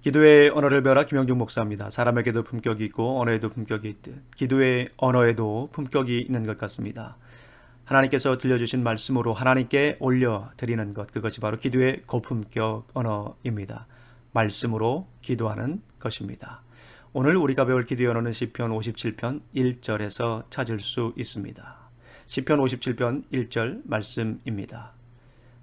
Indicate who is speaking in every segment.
Speaker 1: 기도의 언어를 배워라. 김영중 목사입니다. 사람에게도 품격이 있고 언어에도 품격이 있듯 기도의 언어에도 품격이 있는 것 같습니다. 하나님께서 들려주신 말씀으로 하나님께 올려드리는 것, 그것이 바로 기도의 고품격 언어입니다. 말씀으로 기도하는 것입니다. 오늘 우리가 배울 기도의 언어는 시편 57편 1절에서 찾을 수 있습니다. 시편 57편 1절 말씀입니다.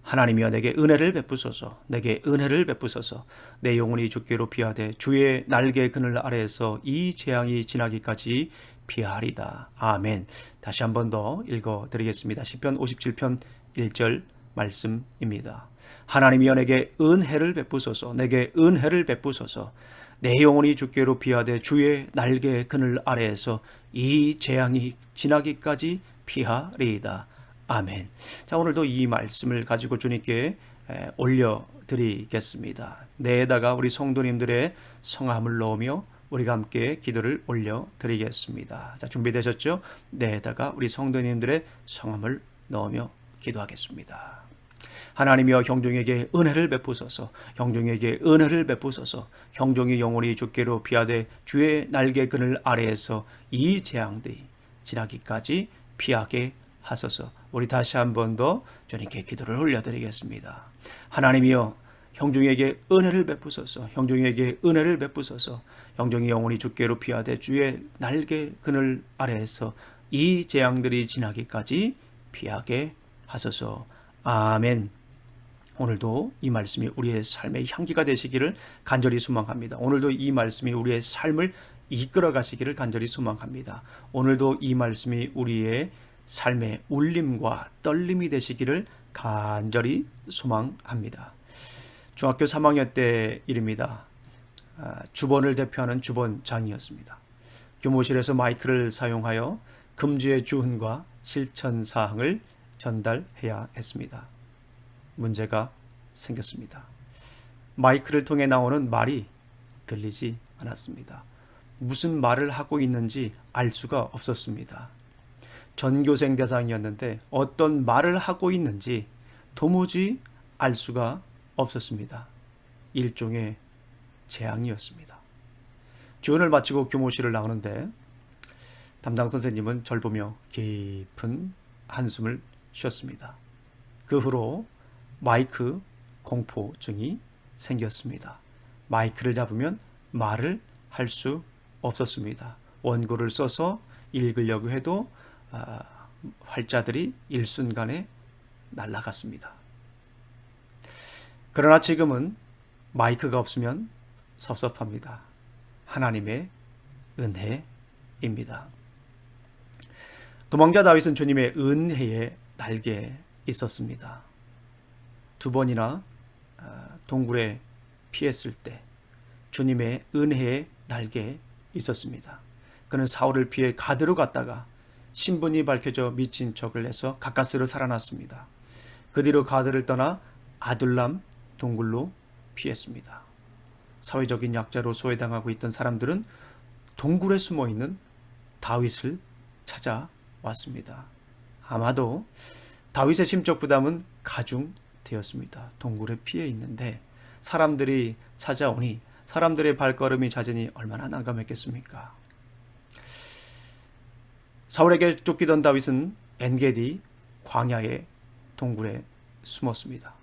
Speaker 1: 하나님이여 내게 은혜를 베푸소서, 내게 은혜를 베푸소서. 내 영혼이 주께로 피하되 주의 날개 그늘 아래에서 이 재앙이 지나기까지 피하리다. 아멘. 다시 한 번 더 읽어드리겠습니다. 시편 57편 1절 말씀입니다. 하나님이여 내게 은혜를 베푸소서, 내게 은혜를 베푸소서. 내 영혼이 주께로 피하되 주의 날개 그늘 아래에서 이 재앙이 지나기까지 피하리이다. 아멘. 자, 오늘도 이 말씀을 가지고 주님께 올려드리겠습니다. 내에다가 우리 성도님들의 성함을 넣으며 우리가 함께 기도를 올려드리겠습니다. 자, 준비되셨죠? 내에다가 우리 성도님들의 성함을 넣으며 기도하겠습니다. 하나님이여 형종에게 은혜를 베푸소서, 형종에게 은혜를 베푸소서. 형종이 영원히 주께로 피하되 주의 날개 그늘 아래에서 이 재앙들이 지나기까지 피하게 하소서. 우리 다시 한 번 더 주님께 기도를 올려드리겠습니다. 하나님이여 형종에게 은혜를 베푸소서, 형종에게 은혜를 베푸소서. 형종이 영원히 주께로 피하되 주의 날개 그늘 아래에서 이 재앙들이 지나기까지 피하게 하소서. 아멘. 오늘도 이 말씀이 우리의 삶의 향기가 되시기를 간절히 소망합니다. 오늘도 이 말씀이 우리의 삶을 이끌어 가시기를 간절히 소망합니다. 오늘도 이 말씀이 우리의 삶의 울림과 떨림이 되시기를 간절히 소망합니다. 중학교 3학년 때 일입니다. 주번을 대표하는 주번장이었습니다. 교무실에서 마이크를 사용하여 금주의 주훈과 실천 사항을 전달해야 했습니다. 문제가 생겼습니다. 마이크를 통해 나오는 말이 들리지 않았습니다. 무슨 말을 하고 있는지 알 수가 없었습니다. 전교생 대상이었는데 어떤 말을 하고 있는지 도무지 알 수가 없었습니다. 일종의 재앙이었습니다. 주원을 마치고 교무실을 나오는데 담당 선생님은 절 보며 깊은 한숨을 쉬었습니다. 그 후로 마이크 공포증이 생겼습니다. 마이크를 잡으면 말을 할 수 없었습니다. 원고를 써서 읽으려고 해도 활자들이 일순간에 날아갔습니다. 그러나 지금은 마이크가 없으면 섭섭합니다. 하나님의 은혜입니다. 도망자 다윗은 주님의 은혜의 날개에 있었습니다. 두 번이나 동굴에 피했을 때 주님의 은혜의 날개에 있었습니다. 그는 사울을 피해 가드로 갔다가 신분이 밝혀져 미친 척을 해서 가까스로 살아났습니다. 그 뒤로 가드를 떠나 아둘람 동굴로 피했습니다. 사회적인 약자로 소외당하고 있던 사람들은 동굴에 숨어있는 다윗을 찾아왔습니다. 아마도 다윗의 심적 부담은 가중되었습니다. 동굴에 피해 있는데 사람들이 찾아오니 사람들의 발걸음이 잦으니 얼마나 난감했겠습니까? 사울에게 쫓기던 다윗은 엔게디 광야의 동굴에 숨었습니다.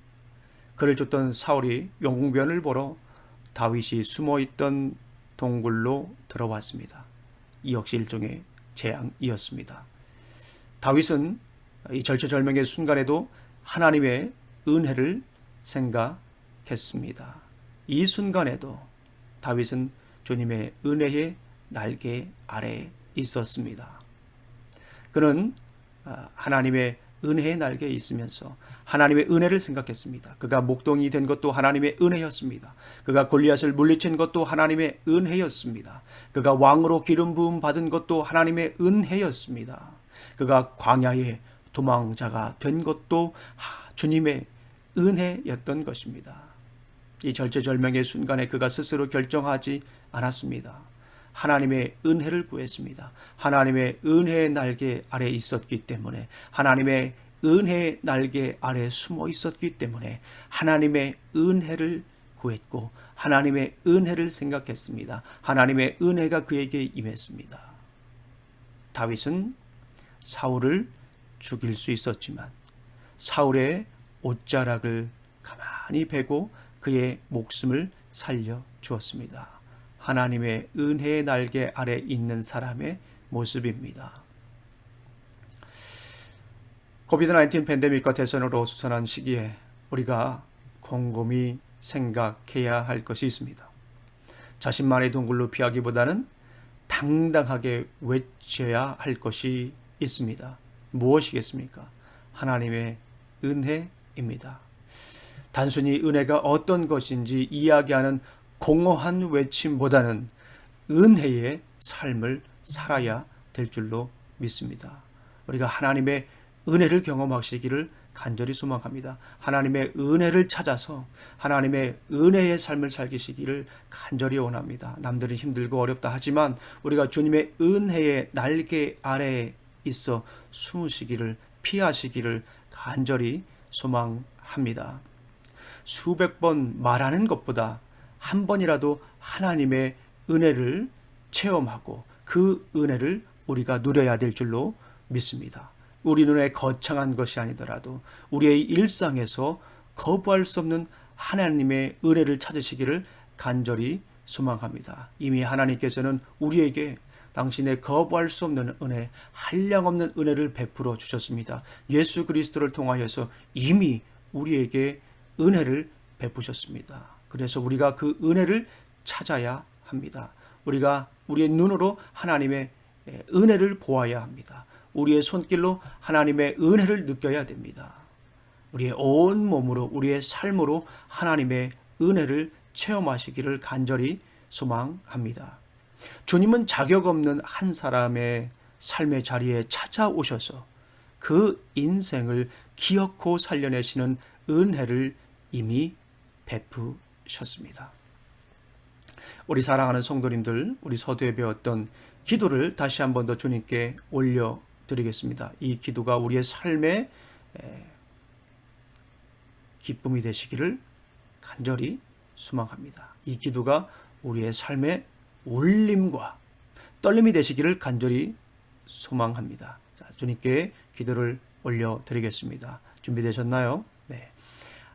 Speaker 1: 그를 쫓던 사울이 용변을 보러 다윗이 숨어있던 동굴로 들어왔습니다. 이 역시 일종의 재앙이었습니다. 다윗은 이 절체절명의 순간에도 하나님의 은혜를 생각했습니다. 이 순간에도 다윗은 주님의 은혜의 날개 아래에 있었습니다. 그는 하나님의 은혜의 날개에 있으면서 하나님의 은혜를 생각했습니다. 그가 목동이 된 것도 하나님의 은혜였습니다. 그가 골리앗을 물리친 것도 하나님의 은혜였습니다. 그가 왕으로 기름 부음 받은 것도 하나님의 은혜였습니다. 그가 광야의 도망자가 된 것도 주님의 은혜였던 것입니다. 이 절체절명의 순간에 그가 스스로 결정하지 않았습니다. 하나님의 은혜를 구했습니다. 하나님의 은혜의 날개 아래 있었기 때문에, 하나님의 은혜의 날개 아래 숨어 있었기 때문에 하나님의 은혜를 구했고 하나님의 은혜를 생각했습니다. 하나님의 은혜가 그에게 임했습니다. 다윗은 사울을 죽일 수 있었지만 사울의 옷자락을 가만히 베고 그의 목숨을 살려 주었습니다. 하나님의 은혜의 날개 아래 있는 사람의 모습입니다. 코비드-19 팬데믹과 대선으로 수선한 시기에 우리가 곰곰이 생각해야 할 것이 있습니다. 자신만의 동굴로 피하기보다는 당당하게 외쳐야 할 것이 있습니다. 무엇이겠습니까? 하나님의 은혜입니다. 단순히 은혜가 어떤 것인지 이야기하는 공허한 외침보다는 은혜의 삶을 살아야 될 줄로 믿습니다. 우리가 하나님의 은혜를 경험하시기를 간절히 소망합니다. 하나님의 은혜를 찾아서 하나님의 은혜의 삶을 살기시기를 간절히 원합니다. 남들은 힘들고 어렵다 하지만 우리가 주님의 은혜의 날개 아래에 있어 숨으시기를 피하시기를 간절히 소망합니다. 수백 번 말하는 것보다 한 번이라도 하나님의 은혜를 체험하고 그 은혜를 우리가 누려야 될 줄로 믿습니다. 우리 눈에 거창한 것이 아니더라도 우리의 일상에서 거부할 수 없는 하나님의 은혜를 찾으시기를 간절히 소망합니다. 이미 하나님께서는 우리에게 당신의 거부할 수 없는 은혜, 한량없는 은혜를 베풀어 주셨습니다. 예수 그리스도를 통하여서 이미 우리에게 은혜를 베푸셨습니다. 그래서 우리가 그 은혜를 찾아야 합니다. 우리가 우리의 눈으로 하나님의 은혜를 보아야 합니다. 우리의 손길로 하나님의 은혜를 느껴야 됩니다. 우리의 온 몸으로 우리의 삶으로 하나님의 은혜를 체험하시기를 간절히 소망합니다. 주님은 자격 없는 한 사람의 삶의 자리에 찾아오셔서 그 인생을 기어코 살려내시는 은혜를 이미 베푸셨습니다. 우리 사랑하는 성도님들, 우리 서두에 배웠던 기도를 다시 한 번 더 주님께 올려드리겠습니다. 이 기도가 우리의 삶의 기쁨이 되시기를 간절히 소망합니다. 이 기도가 우리의 삶의 울림과 떨림이 되시기를 간절히 소망합니다. 자, 주님께 기도를 올려드리겠습니다. 준비되셨나요? 네.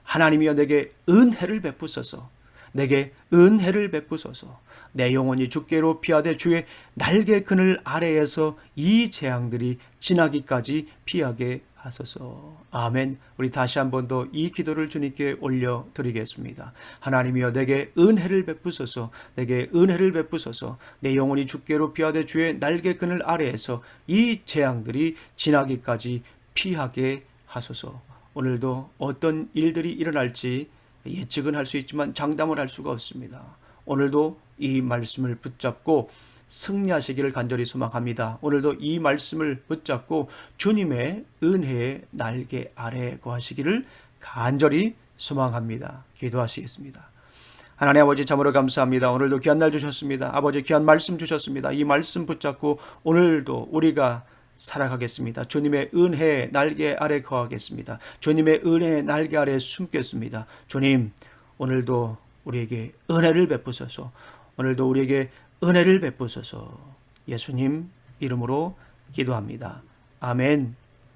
Speaker 1: 하나님이여 내게 은혜를 베푸소서. 내게 은혜를 베푸소서. 내 영혼이 주께로 피하되 주의 날개 그늘 아래에서 이 재앙들이 지나기까지 피하게 하소서. 아멘. 우리 다시 한 번 더 이 기도를 주님께 올려드리겠습니다. 하나님이여 내게 은혜를 베푸소서. 내게 은혜를 베푸소서. 내 영혼이 주께로 피하되 주의 날개 그늘 아래에서 이 재앙들이 지나기까지 피하게 하소서. 오늘도 어떤 일들이 일어날지 예측은 할 수 있지만 장담을 할 수가 없습니다. 오늘도 이 말씀을 붙잡고 승리하시기를 간절히 소망합니다. 오늘도 이 말씀을 붙잡고 주님의 은혜의 날개 아래에 거하시기를 간절히 소망합니다. 기도하시겠습니다. 하나님 아버지 참으로 감사합니다. 오늘도 귀한 날 주셨습니다. 아버지 귀한 말씀 주셨습니다. 이 말씀 붙잡고 오늘도 우리가 살아가겠습니다. 주님의 은혜의 날개 아래 거하겠습니다. 주님의 은혜의 날개 아래 숨겠습니다. 주님, 오늘도 우리에게 은혜를 베푸소서. 오늘도 우리에게 은혜를 베푸소서. 예수님 이름으로 기도합니다. 아멘.